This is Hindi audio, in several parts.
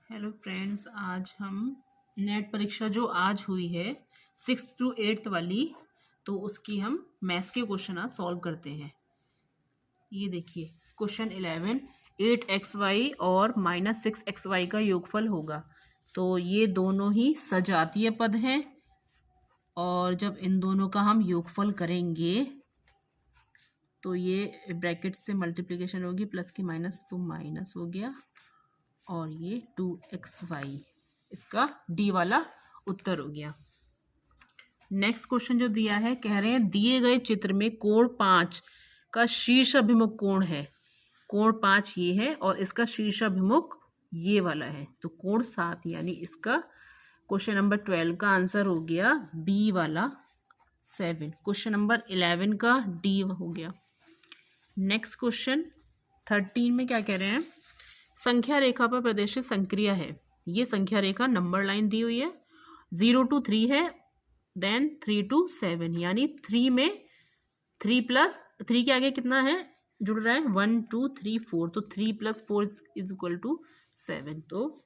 हेलो फ्रेंड्स, आज हम नेट परीक्षा जो आज हुई है 6th to 8th वाली, तो उसकी हम मैथ्स के क्वेश्चन आज सॉल्व करते हैं। ये देखिए क्वेश्चन 11, 8xy और -6xy का योगफल होगा। तो ये दोनों ही सजातीय पद हैं और जब इन दोनों का हम योगफल करेंगे तो ये ब्रैकेट से मल्टीप्लिकेशन होगी, प्लस की माइनस तो माइनस हो गया और ये 2xy इसका डी वाला उत्तर हो गया। नेक्स्ट क्वेश्चन जो दिया है, कह रहे हैं दिए गए चित्र में कोण 5 का शीर्ष अभिमुख कोण है। कोण 5 ये है और इसका शीर्ष अभिमुख ये वाला है, तो कोण 7 यानी इसका क्वेश्चन नंबर 12 का आंसर हो गया बी वाला 7। क्वेश्चन नंबर 11 का डी हो गया। नेक्स्ट क्वेश्चन 13 में क्या कह रहे हैं, संख्या रेखा पर प्रदर्शित संक्रिया है। ये संख्या रेखा नंबर लाइन दी हुई है, 0 to 3 है, देन 3 to 7 यानी 3 में 3 प्लस 3 के आगे कितना है जुड़ रहा है 1 2 3 4, तो 3 + 4 इज इक्वल टू 7, तो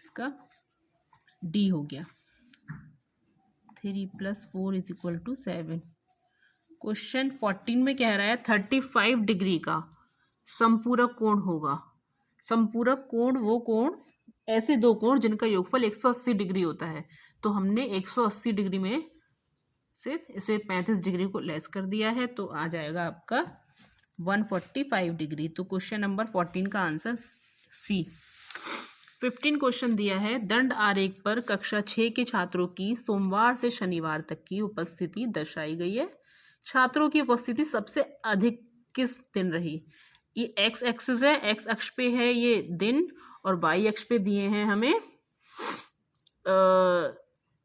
इसका डी हो गया 3 + 4 इज इक्वल टू 7। क्वेश्चन 14 में कह रहा है 35 डिग्री का समपूरक कोण होगा। समपूरक कोण वो कोण, ऐसे दो कोण जिनका योगफल 180 डिग्री होता है। तो हमने 180 डिग्री में से इसे 35 डिग्री को लेस कर दिया है, तो आ जाएगा आपका 145 डिग्री। तो क्वेश्चन नंबर 14 का आंसर सी। 15 क्वेश्चन दिया है, दंड आरेख पर कक्षा 6 के छात्रों की सोमवार से शनिवार तक की उपस्थिति दर्शाई गई है। छात्रों की उपस्थिति सबसे अधिक किस दिन रही। ये एक्स एक्सिस है, एक्स अक्ष पे है ये दिन और वाई अक्ष पे दिए हैं हमें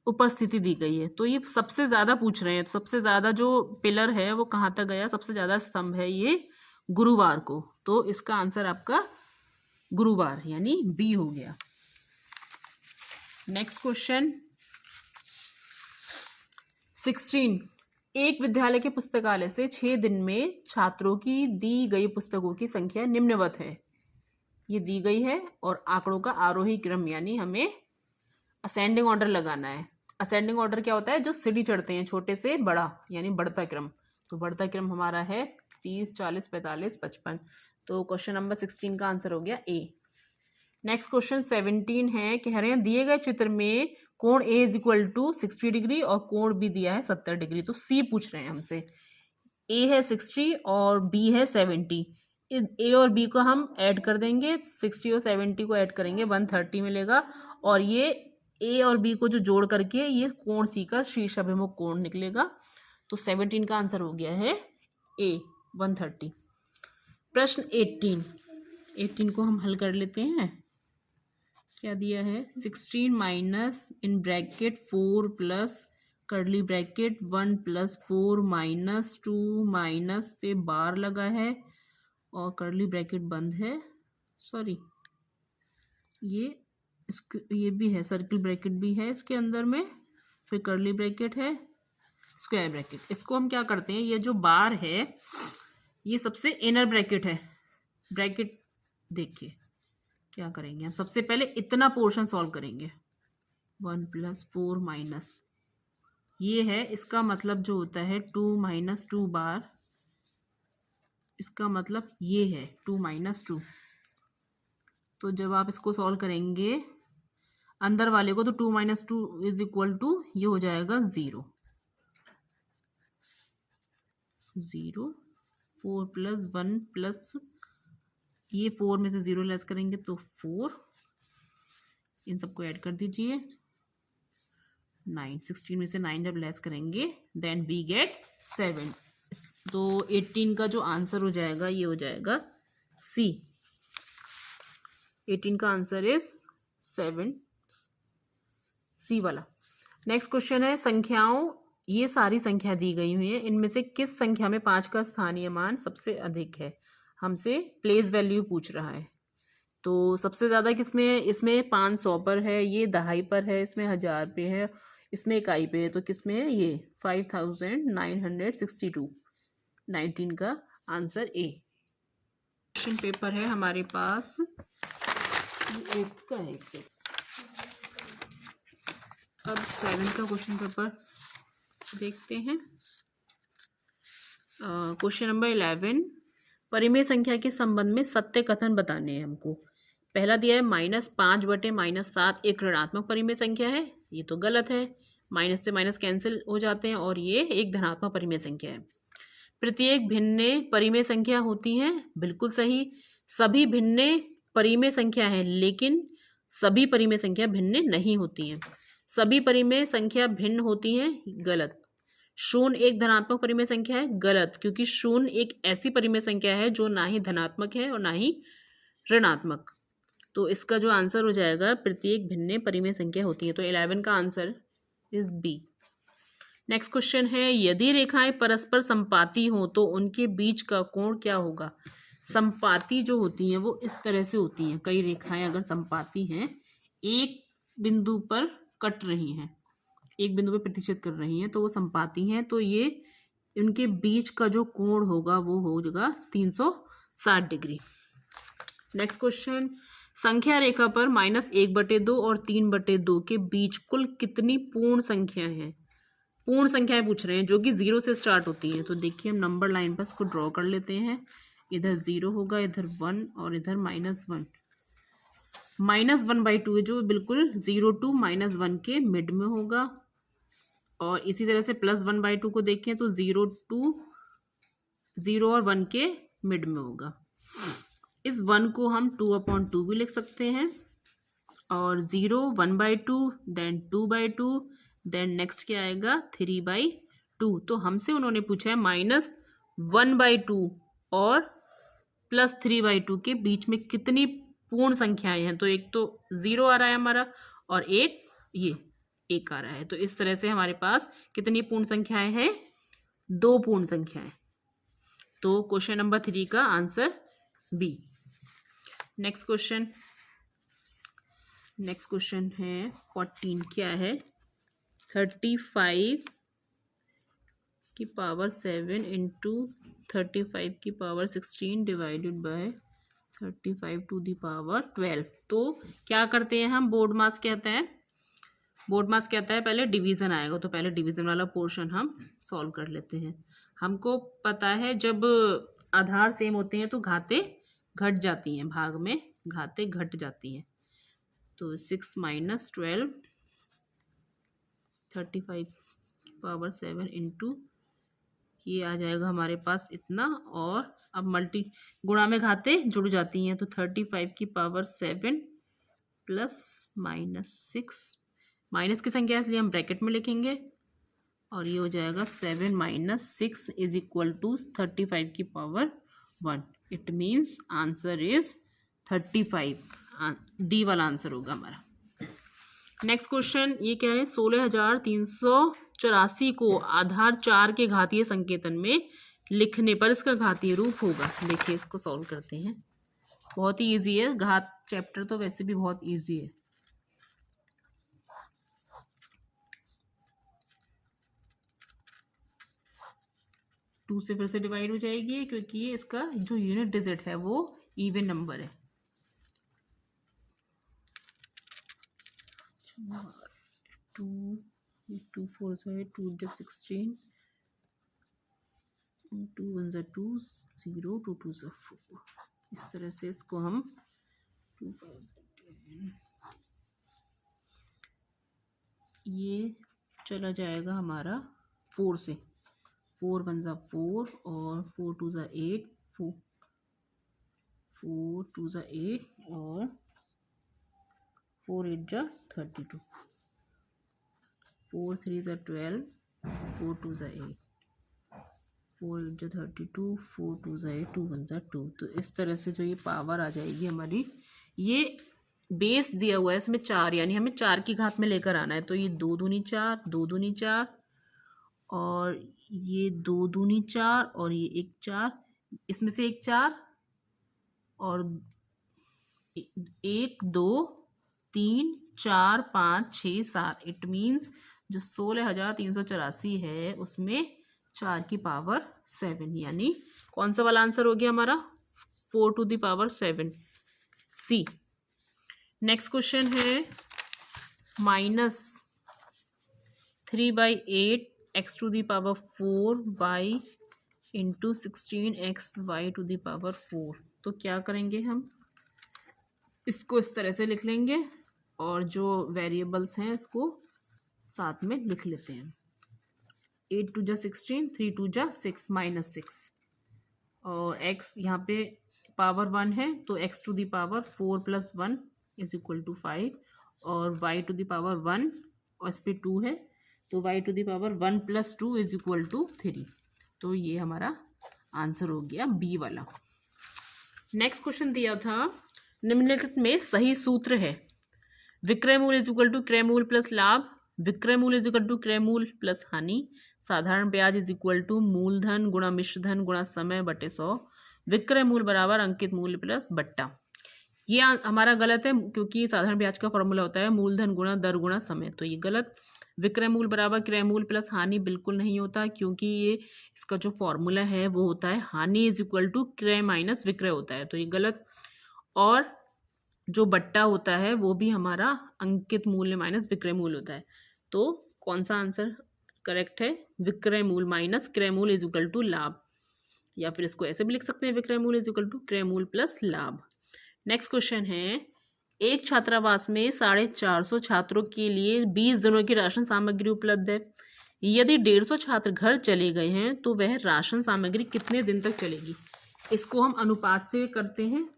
उपस्थिति दी गई है। तो ये सबसे ज़्यादा पूछ रहे हैं, तो सबसे ज़्यादा जो पिलर है वो कहाँ तक गया, सबसे ज़्यादा स्तंभ है ये गुरुवार को, तो इसका आंसर आपका गुरुवार यानी बी हो गया। नेक्स्ट क्वेश्चन 16, एक विद्यालय के पुस्तकालय से 6 दिन में छात्रों की दी गई पुस्तकों की संख्या निम्नवत है। ये दी गई है और आंकड़ों का आरोही क्रम यानी हमें असेंडिंग ऑर्डर लगाना है। असेंडिंग ऑर्डर क्या होता है, जो सीढ़ी चढ़ते हैं छोटे से बड़ा यानी बढ़ता क्रम। तो बढ़ता क्रम हमारा है 30 40 45 55, तो क्वेश्चन नंबर 16 का आंसर हो गया ए। नेक्स्ट क्वेश्चन 17 है, कह रहे हैं दिए गए चित्र में कोण ए इज इक्वल टू 60 डिग्री और कोण बी दिया है 70 डिग्री। तो सी पूछ रहे हैं हमसे, ए है 60 और बी है 70। ए और बी को हम ऐड कर देंगे, 60 और 70 को ऐड करेंगे 130 मिलेगा, और ये ए और बी को जो जोड़ करके ये कोण सी का शीर्ष अभिमुख कोण निकलेगा। तो 17 का आंसर हो गया है ए 130। प्रश्न 18 को हम हल कर लेते हैं। क्या दिया है, 16 minus in bracket 4 plus curly bracket 1 + 4 - 2 minus पे बार लगा है और कर्ली ब्रैकेट बंद है, सॉरी ये भी है, सर्किल ब्रैकेट भी है इसके अंदर में, फिर कर्ली ब्रैकेट है, स्क्वायर ब्रैकेट। इसको हम क्या करते हैं, ये जो बार है ये सबसे इनर ब्रैकेट है। ब्रैकेट देखिए क्या करेंगे, हम सबसे पहले इतना पोर्शन सॉल्व करेंगे, 1 + 4 माइनस ये है, इसका मतलब जो होता है 2 - 2 बार, इसका मतलब ये है 2 - 2। तो जब आप इसको सॉल्व करेंगे अंदर वाले को, तो 2 - 2 इज इक्वल टू ये हो जाएगा 0 0, 4 + 1 प्लस ये 4 में से 0 लेस करेंगे तो 4, इन सबको ऐड कर दीजिए 9, 16 में से 9 जब लेस करेंगे देन वी गेट 7। तो 18 का जो आंसर हो जाएगा ये हो जाएगा सी। 18 का आंसर इज 7, सी वाला। नेक्स्ट क्वेश्चन है, संख्याओं, ये सारी संख्या दी गई हुई है, इनमें से किस संख्या में 5 का स्थानीय मान सबसे अधिक है। हमसे प्लेस वैल्यू पूछ रहा है। तो सबसे ज़्यादा किसमें है, इसमें 500 पर है, ये दहाई पर है, इसमें 1000 पे है, इसमें इकाई पे है, तो किसमें है ये 5962। 19 का आंसर ए। क्वेश्चन पेपर है हमारे पास 8 का है एक से। अब 7 का क्वेश्चन पेपर देखते हैं। क्वेश्चन नंबर 11, परिमेय संख्या के संबंध में सत्य कथन बताने हैं हमको। पहला दिया है -5/-7 एक ऋणात्मक परिमेय संख्या है, ये तो गलत है। माइनस से माइनस कैंसिल हो जाते हैं और ये एक धनात्मक परिमेय संख्या है। प्रत्येक भिन्न परिमेय संख्या होती है, बिल्कुल सही। सभी भिन्न परिमेय संख्या है, लेकिन सभी परिमेय संख्या भिन्न नहीं होती हैं। सभी परिमेय संख्या भिन्न होती हैं, गलत। शून्य एक धनात्मक परिमेय संख्या है, गलत, क्योंकि शून्य एक ऐसी परिमेय संख्या है जो ना ही धनात्मक है और ना ही ऋणात्मक। तो इसका जो आंसर हो जाएगा, प्रत्येक भिन्न परिमेय संख्या होती है। तो 11 का answer is B. Next question है, यदि रेखाएं परस्पर संपाती हों तो उनके बीच का कोण क्या होगा। संपाती जो होती हैं वो इस तरह से होती हैं। कई रेखाएं अगर संपाती हैं, एक बिंदु पर कट रही हैं, एक बिंदु पर प्रतिच्छेद कर रही हैं, तो वो संपाती हैं। तो ये इनके बीच का जो कोण होगा वो होगा 360 डिग्री। नेक्स्ट क्वेश्चन, संख्या रेखा पर -1/2 और 3/2 के बीच कुल कितनी पूर्ण संख्याएं हैं। पूर्ण संख्याएं पूछ रहे हैं जो कि 0 से स्टार्ट होती हैं। तो देखिए हम नंबर लाइन पर इसको ड्रॉ कर लेते हैं। इधर 0 होगा, इधर 1 और इधर -1। -1/2 है जो बिल्कुल 0 to -1 के मिड में होगा। और इसी तरह से +1/2 को देखें तो 0 to 0 और 1 के मिड में होगा। इस 1 को हम 2/2 भी लिख सकते हैं। और 0 1/2, देन 2/2, देन नेक्स्ट क्या आएगा 3/2। तो हमसे उन्होंने पूछा है -1/2 और +3/2 के बीच में कितनी पूर्ण संख्याएं हैं। तो एक तो 0 आ रहा है हमारा और एक ये 1 आ रहा है। तो इस तरह से हमारे पास कितनी पूर्ण संख्याएं हैं, 2 पूर्ण संख्याएं। तो क्वेश्चन नंबर 3 का आंसर बी। नेक्स्ट क्वेश्चन है 14, क्या है 35 की पावर 7 इंटू 35 की power 16 divided by 35 to the power 12। तो क्या करते हैं हम, बोर्ड मास कहता है पहले डिवीज़न आएगा, तो पहले डिवीज़न वाला पोर्शन हम सॉल्व कर लेते हैं। हमको पता है जब आधार सेम होते हैं तो घातें घट जाती हैं, भाग में घातें घट जाती हैं। तो 6 - 12 35 की पावर 7 इंटू ये आ जाएगा हमारे पास इतना। और अब गुणा में घातें जुड़ जाती हैं, तो 35 की पावर 7 प्लस -6, माइनस की संख्या इसलिए हम ब्रैकेट में लिखेंगे। और ये हो जाएगा 7 - 6 इज इक्वल टू 35 की power 1। It means answer is 35। D वाला आंसर होगा हमारा। नेक्स्ट क्वेश्चन ये कह रहे हैं 16,384 को आधार 4 के घातीय संकेतन में लिखने पर इसका घातीय रूप होगा। देखिए इसको सॉल्व करते हैं, बहुत ही इजी है। घात चैप्टर तो वैसे भी बहुत इजी है। टू से फिर से डिवाइड हो जाएगी क्योंकि ये इसका जो यूनिट डिजिट है वो इवन नंबर है। 2 4 2 16 2 1 2 0 2 2 4। इस तरह से इसको हम 2 5 10 ये चला जाएगा हमारा 4 से। 4 1 4 और 4 2 8 4 2 8 और 4 8 32 4 3 12 4 2 8 4 8 32 4 2 8 2 1 2। तो इस तरह से जो ये पावर आ जाएगी हमारी, ये बेस दिया हुआ है इसमें 4, यानी हमें 4 की घात में लेकर आना है। तो ये 2 दूनी 4 2 दूनी 4 और ये 2 दूनी 4 और ये 1 4, इसमें से 1 4 और 1 2 3 4 5 6 7। इट मीन्स जो 16,384 है उसमें 4 की पावर 7, यानी कौन सा वाला आंसर हो गया हमारा 4 to the power 7 C. Next question है -3/8 x⁴y इंटू 16xy⁴। तो क्या करेंगे हम, इसको इस तरह से लिख लेंगे और जो वेरिएबल्स हैं इसको साथ में लिख लेते हैं। 8 2 जा 16, 3 2 जा 6 -6 और x यहाँ पे पावर 1 है तो x⁴ 4 + 1 = 5 और y⁴ 1 और इस पे 2 है तो y⁴ 1 + 2 = 3। तो ये हमारा आंसर हो गया बी वाला। नेक्स्ट क्वेश्चन दिया था निम्नलिखित में सही सूत्र है विक्रय मूल्य = क्रय मूल्य प्लस लाभ, विक्रय मूल्य = क्रय मूल्य प्लस हानि, साधारण ब्याज = मूलधन गुणा मिश्र धन गुणा समय बटे 100, विक्रय मूल्य बराबर अंकित मूल्य प्लस बट्टा। ये हमारा गलत है क्योंकि साधारण ब्याज का फॉर्मूला होता है मूलधन गुणा दर गुणा समय, तो ये गलत। विक्रय मूल्य बराबर क्रय मूल्य प्लस हानि बिल्कुल नहीं होता क्योंकि ये इसका जो फॉर्मूला है वो होता है हानि = क्रय माइनस विक्रय होता है, तो ये गलत। और जो बट्टा होता है वो भी हमारा अंकित मूल्य माइनस विक्रय मूल्य होता है। तो कौन सा आंसर करेक्ट है, विक्रय मूल्य माइनस क्रय मूल्य = लाभ, या फिर इसको ऐसे भी लिख सकते हैं विक्रय मूल्य = क्रय मूल्य प्लस लाभ। नेक्स्ट क्वेश्चन है एक छात्रावास में 450 छात्रों के लिए 20 दिनों की राशन सामग्री उपलब्ध है। यदि 150 छात्र घर चले गए हैं तो वह राशन सामग्री कितने दिन तक चलेगी। इसको हम अनुपात से करते हैं,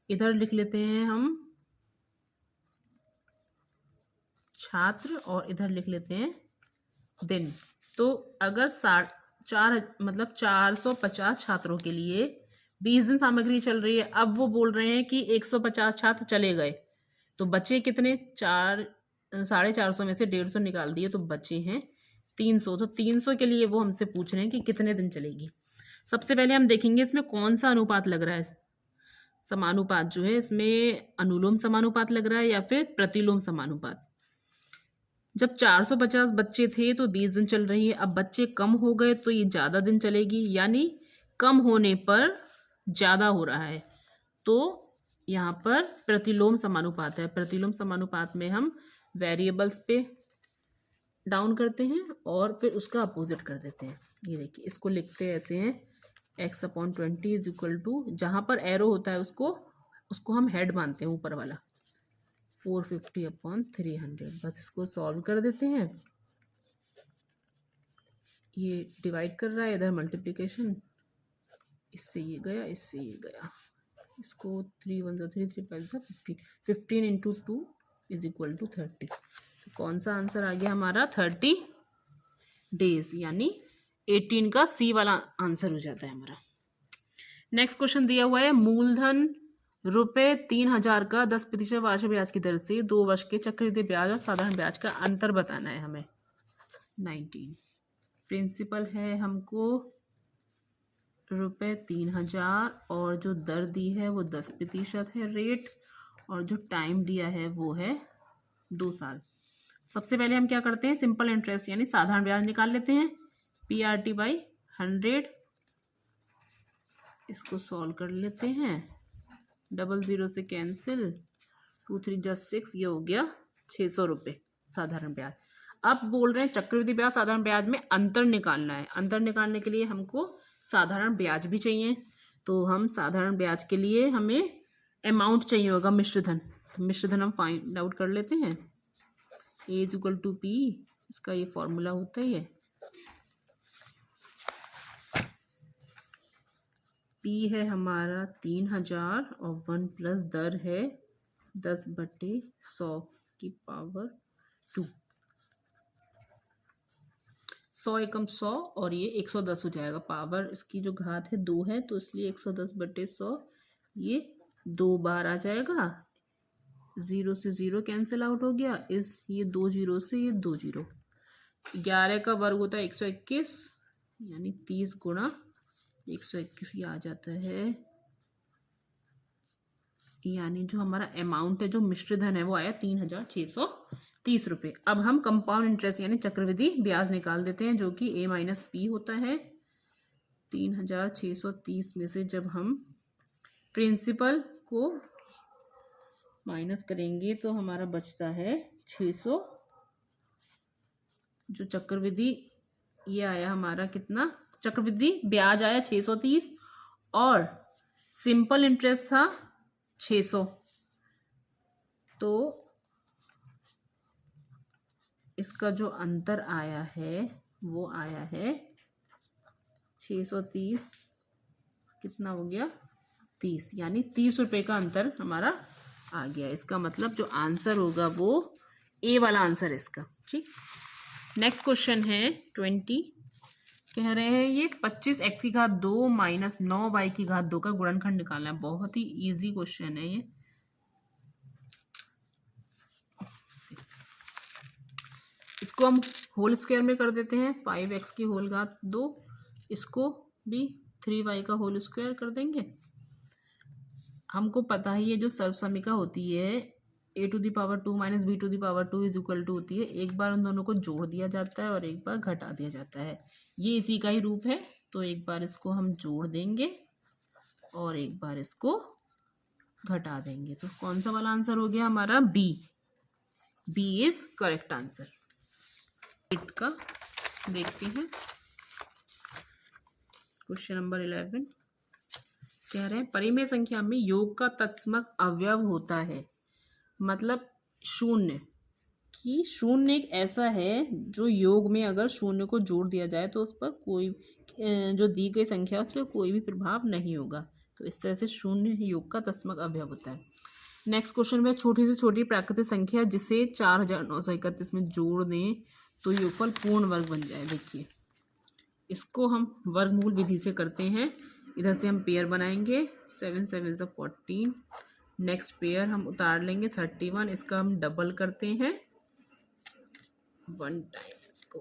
इधर लिख लेते हैं हम छात्र और इधर लिख लेते हैं दिन। तो अगर 450 छात्रों के लिए 20 दिन सामग्री चल रही है, अब वो बोल रहे हैं कि 150 छात्र चले गए तो बचे कितने, 450 में से 150 निकाल दिए तो बचे हैं 300। तो 300 के लिए वो हमसे पूछ रहे हैं कि कितने दिन चलेगी। सबसे पहले हम देखेंगे इसमें कौन सा अनुपात लग रहा है, समानुपात जो है इसमें अनुलोम समानुपात लग रहा है या फिर प्रतिलोम समानुपात। जब 450 बच्चे थे तो 20 दिन चल रही है, अब बच्चे कम हो गए तो ये ज़्यादा दिन चलेगी, यानी कम होने पर ज़्यादा हो रहा है, तो यहाँ पर प्रतिलोम समानुपात है। प्रतिलोम समानुपात में हम वेरिएबल्स पे डाउन करते हैं और फिर उसका अपोजिट कर देते हैं। ये देखिए इसको लिखते हैं ऐसे हैं x/20 = जहाँ पर एरो होता है उसको हम हेड मानते हैं ऊपर वाला 450/300। बस इसको सॉल्व कर देते हैं। ये डिवाइड कर रहा है, इधर मल्टीप्लिकेशन, इससे ये गया इससे ये गया, इसको 3 1 3 3 5 15 15 × 2 = 30। तो कौन सा आंसर आ गया हमारा 30 डेज, यानी 18 का सी वाला आंसर हो जाता है हमारा। नेक्स्ट क्वेश्चन दिया हुआ है मूलधन ₹3000 का 10% वार्षिक ब्याज की दर से 2 वर्ष के चक्रवृद्धि ब्याज और साधारण ब्याज का अंतर बताना है हमें। 19 प्रिंसिपल है हमको ₹3000 और जो दर दी है वो 10% है रेट, और जो टाइम दिया है वो है 2 साल। सबसे पहले हम क्या करते हैं, सिंपल इंटरेस्ट यानी साधारण ब्याज निकाल लेते हैं, PRT/100। इसको सॉल्व कर लेते हैं, 00 से कैंसिल, 2 3 जा 6, ये हो गया 600 रुपये साधारण ब्याज। अब बोल रहे हैं चक्रवृद्धि ब्याज साधारण ब्याज में अंतर निकालना है। अंतर निकालने के लिए हमको साधारण ब्याज भी चाहिए, तो हम साधारण ब्याज के लिए हमें अमाउंट चाहिए होगा मिश्र धन, तो मिश्र धन हम फाइंड आउट कर लेते हैं। A = P, इसका ये फॉर्मूला होता ही है। P है हमारा 3000 और 1 प्लस दर है 10/100 की पावर 2। 100 एकम 100 और ये 110 हो जाएगा, पावर इसकी जो घात है 2 है तो इसलिए 110/100 ये 2 बार आ जाएगा। 0 से 0 कैंसिल आउट हो गया, ये 2 0 से ये 2 0। 11 का वर्ग होता है 121, यानी 30 गुणा 121 ये आ जाता है, यानी जो हमारा अमाउंट है जो मिश्र धन है वो आया 3630 रुपये। अब हम कंपाउंड इंटरेस्ट यानी चक्रवृद्धि ब्याज निकाल देते हैं जो कि A - P होता है। 3630 में से जब हम प्रिंसिपल को माइनस करेंगे तो हमारा बचता है 600। जो चक्रवृद्धि ये आया हमारा कितना, चक्रवृद्धि ब्याज आया 630 और सिंपल इंटरेस्ट था 600। तो इसका जो अंतर आया है वो आया है 630, कितना हो गया 30, यानी 30 रुपये का अंतर हमारा आ गया। इसका मतलब जो आंसर होगा वो ए वाला आंसर है इसका। ठीक, नेक्स्ट क्वेश्चन है 20। कह रहे हैं ये 25x की घात 2 माइनस 9y की घात 2 का गुणनखंड निकालना है। बहुत ही इजी क्वेश्चन है ये। इसको हम होल स्क्वायर में कर देते हैं, 5x की होल घात 2, इसको भी 3y का होल स्क्वायर कर देंगे। हमको पता है ये जो सर्वसमीका होती है a⁻² minus b⁻² is equal to होती है, एक बार उन दोनों को जोड़ दिया जाता है और एक बार घटा दिया जाता है। ये इसी का ही रूप है, तो एक बार इसको हम जोड़ देंगे और एक बार इसको घटा देंगे। तो कौन सा वाला आंसर हो गया हमारा, B. B is correct answer. 8 का देखते हैं क्वेश्चन नंबर 11। कह रहे हैं परिमेय संख्या में योग का तत्समक अवयव होता है। मतलब शून्य, कि शून्य एक ऐसा है जो योग में अगर शून्य को जोड़ दिया जाए तो उस पर कोई जो दी गई संख्या उस पर कोई भी प्रभाव नहीं होगा। तो इस तरह से शून्य योग का तत्समक अवयव होता है। नेक्स्ट क्वेश्चन में छोटी से छोटी प्राकृतिक संख्या जिसे 4931 में जोड़ दें तो योगफल पूर्ण वर्ग बन जाए। देखिए इसको हम वर्गमूल विधि से करते हैं। इधर से हम पेयर बनाएंगे, 7 7 से 14। नेक्स्ट पेयर हम उतार लेंगे 31, इसका हम डबल करते हैं 1 टाइम। इसको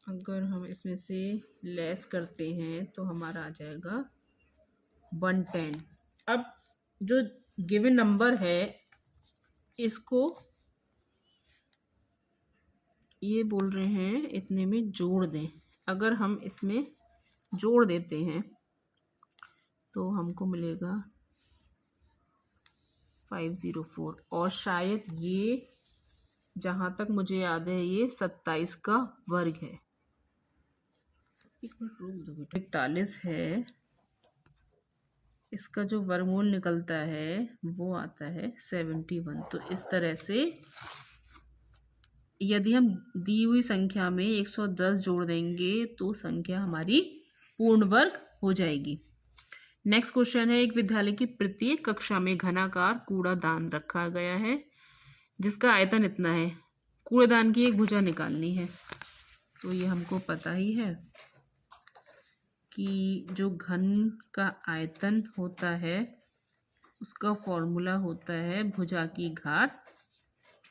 अगर हम इसमें से लेस करते हैं तो हमारा आ जाएगा 110। अब जो गिवन नंबर है इसको ये बोल रहे हैं इतने में जोड़ दें। अगर हम इसमें जोड़ देते हैं तो हमको मिलेगा 504, और शायद ये जहाँ तक मुझे याद है ये 27 का वर्ग है। एक मिनट रुक दो बेटा। 41 है, इसका जो वर्गमूल निकलता है वो आता है 71। तो इस तरह से यदि हम दी हुई संख्या में 110 जोड़ देंगे तो संख्या हमारी पूर्ण वर्ग हो जाएगी। नेक्स्ट क्वेश्चन है एक विद्यालय की प्रत्येक कक्षा में घनाकार कूड़ादान रखा गया है जिसका आयतन इतना है। कूड़ेदान की एक भुजा निकालनी है। तो ये हमको पता ही है कि जो घन का आयतन होता है उसका फॉर्मूला होता है भुजा की घात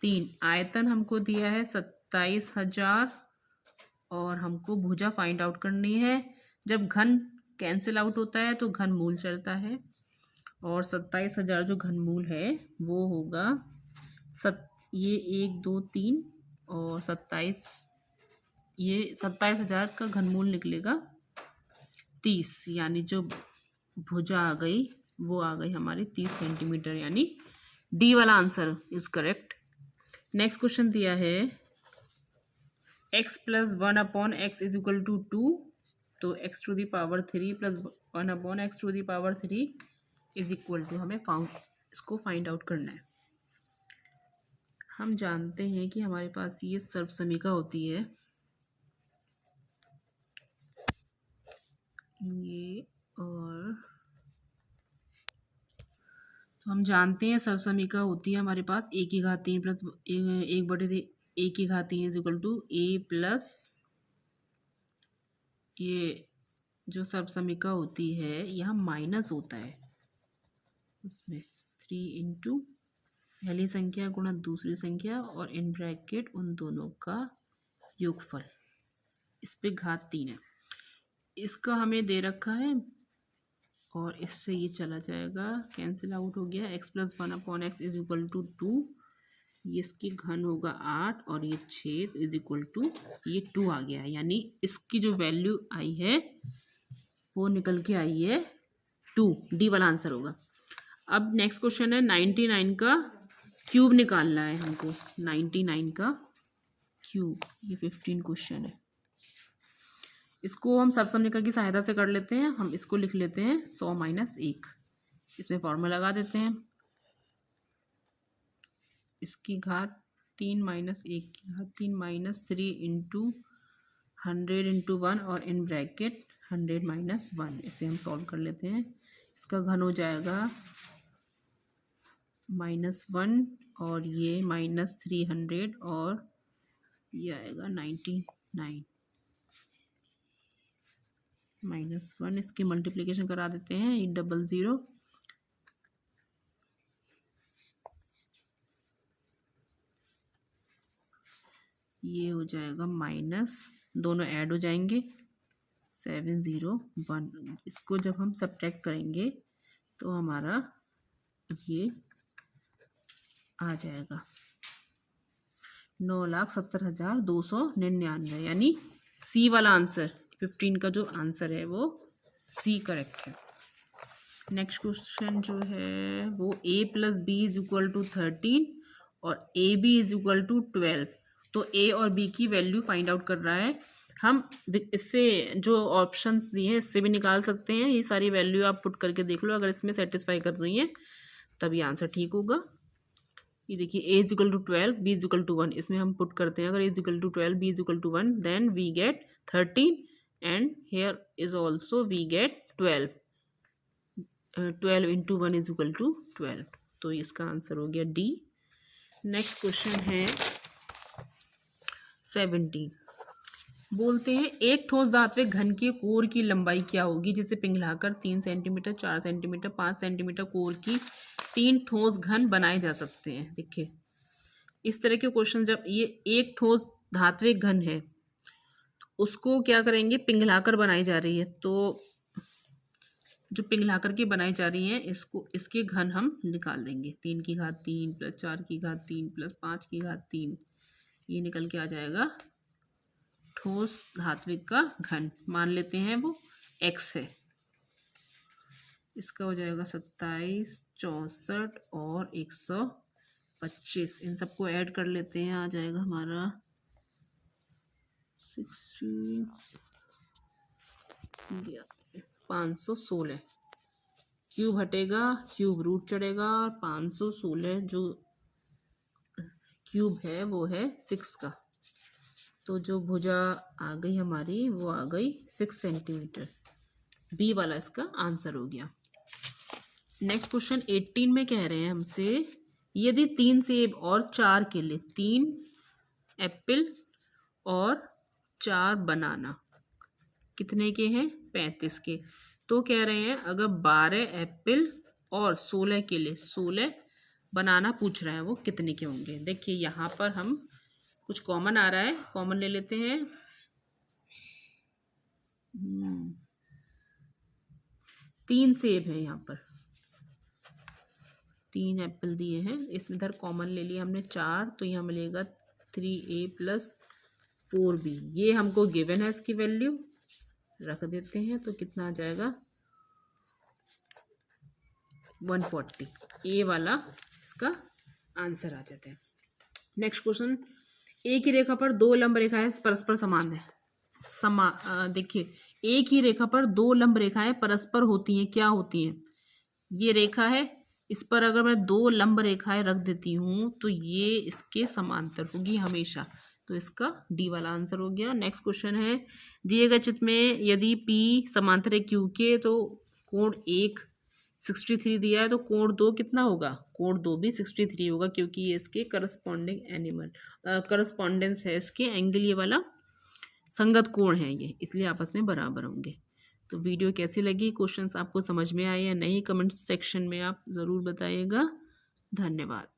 3। आयतन हमको दिया है 27,000 और हमको भुजा फाइंड आउट करनी है। जब घन कैंसिल आउट होता है तो घन मूल चलता है, और 27,000 जो घन मूल है वो होगा ये 1 2 3 और 27, ये 27,000 का घनमूल निकलेगा 30, यानी जो भुजा आ गई वो आ गई हमारी 30 सेंटीमीटर, यानी डी वाला answer is correct. Next question दिया है x + 1/x is equal to 2। तो x⁻³ + 1/x⁻³ is equal to, हमें इसको फाइंड आउट करना है। हम जानते हैं कि हमारे पास ये सर्वसमीका होती है, ये, और तो हम जानते हैं सर्वसमीका होती है हमारे पास a⁻³ plus 1/a⁻³ is equal to a plus, ये जो सर्वसमीका होती है यहाँ माइनस होता है, उसमें 3 इंटू पहली संख्या गुणा दूसरी संख्या और इन ब्रैकेट उन दोनों का योगफल, इस पे घात 3 है। इसका हमें दे रखा है और इससे ये चला जाएगा, कैंसिल आउट हो गया। x + 1/x is equal to 2, ये इसकी घन होगा 8 और ये 6 इज इक्वल टू ये 2 आ गया, यानी इसकी जो वैल्यू आई है वो निकल के आई है 2, डी वाला आंसर होगा। अब नेक्स्ट क्वेश्चन है 99 का क्यूब निकालना है हमको। 99 का क्यूब, ये 15 क्वेश्चन है। इसको हम सर्वसम्यिका की सहायता से कर लेते हैं। हम इसको लिख लेते हैं 100 - 1। इसमें फॉर्मूला लगा देते हैं। इसकी घात 3 - 1 की घात 3 -3 इंटू 100 इंटू 1 और इन ब्रैकेट 100 - 1। इसे हम सॉल्व कर लेते हैं। इसका घन हो जाएगा -1 और ये -300 और ये आएगा 99 -1। इसकी मल्टीप्लिकेशन करा देते हैं। 800 ये हो जाएगा माइनस, दोनों ऐड हो जाएंगे 701। इसको जब हम सब्ट्रैक्ट करेंगे तो हमारा ये आ जाएगा 9,70,299, यानी सी वाला आंसर 15 का जो आंसर है वो सी करेक्ट है। नेक्स्ट क्वेश्चन जो है वो a + b = 13 और ab = 12। तो a और b की वैल्यू फाइंड आउट कर रहा है। हम इससे जो ऑप्शंस दिए हैं इससे भी निकाल सकते हैं। ये सारी वैल्यू आप पुट करके देख लो, अगर इसमें सेटिस्फाई कर रही है तब ये आंसर ठीक होगा। ये देखिए a = 12, b = 1, इसमें हम पुट करते हैं। अगर a = 12, b = 1, then we get 13 and here is also we get 12। 12 into 1 = 12। तो इसका आंसर हो गया डी। नेक्स्ट क्वेश्चन है 17। बोलते हैं एक ठोस धात्विक घन के कोर की लंबाई क्या होगी जिसे पिघलाकर 3 सेंटीमीटर, 4 सेंटीमीटर, 5 सेंटीमीटर कोर की 3 ठोस घन बनाए जा सकते हैं। देखिए इस तरह के क्वेश्चन, जब ये एक ठोस धात्विक घन है उसको क्या करेंगे, पिघलाकर बनाई जा रही है। तो जो पिघलाकर के बनाई जा रही है इसको, इसके घन हम निकाल देंगे। 3 की घात 3 + 4 की घात 3 + 5 की घात 3, ये निकल के आ जाएगा ठोस धात्विक का घन। मान लेते हैं वो x है। इसका हो जाएगा 27, 64 और 125। इन सबको ऐड कर लेते हैं, आ जाएगा हमारा 16, 516। क्यूब हटेगा, क्यूब रूट चढ़ेगा और 516 जो क्यूब है वो है 6 का। तो जो भुजा आ गई हमारी वो आ गई 6 सेंटीमीटर। बी वाला इसका आंसर हो गया। नेक्स्ट क्वेश्चन 18 में कह रहे हैं हमसे, यदि 3 सेब और 4 केले, 3 एप्पल और 4 बनाना कितने के हैं, 35 के। तो कह रहे हैं अगर 12 एप्पल और 16 केले, 16 बनाना पूछ रहा है, वो कितने के होंगे। देखिए यहाँ पर हम कुछ कॉमन आ रहा है, कॉमन ले लेते हैं। 3 सेब है यहाँ पर, 3 एप्पल दिए हैं, इसमें इधर कॉमन ले लिया हमने 4, तो यहाँ मिलेगा 3a + 4b। ये हमको गिवन है, इसकी वैल्यू रख देते हैं तो कितना आ जाएगा 140। ए वाला इसका आंसर आ जाता है। नेक्स्ट क्वेश्चन, एक ही रेखा पर 2 लंब रेखाएं परस्पर समान है। देखिए एक ही रेखा पर 2 लंब रेखाएं परस्पर होती हैं, क्या होती हैं। ये रेखा है, इस पर अगर मैं 2 लंब रेखाएं रख देती हूँ तो ये इसके समांतर होगी हमेशा। तो इसका डी वाला आंसर हो गया। नेक्स्ट क्वेश्चन है, दिए गए चित्र में यदि पी समांतर है क्यू के तो कोण 1 63 दिया है, तो कोण 2 कितना होगा, कोण 2 भी 63 होगा, क्योंकि ये इसके करस्पॉन्डेंस है, इसके एंगल ये वाला संगत कोण है ये, इसलिए आपस में बराबर होंगे। तो वीडियो कैसी लगी, क्वेश्चंस आपको समझ में आए या नहीं, कमेंट सेक्शन में आप ज़रूर बताइएगा। धन्यवाद।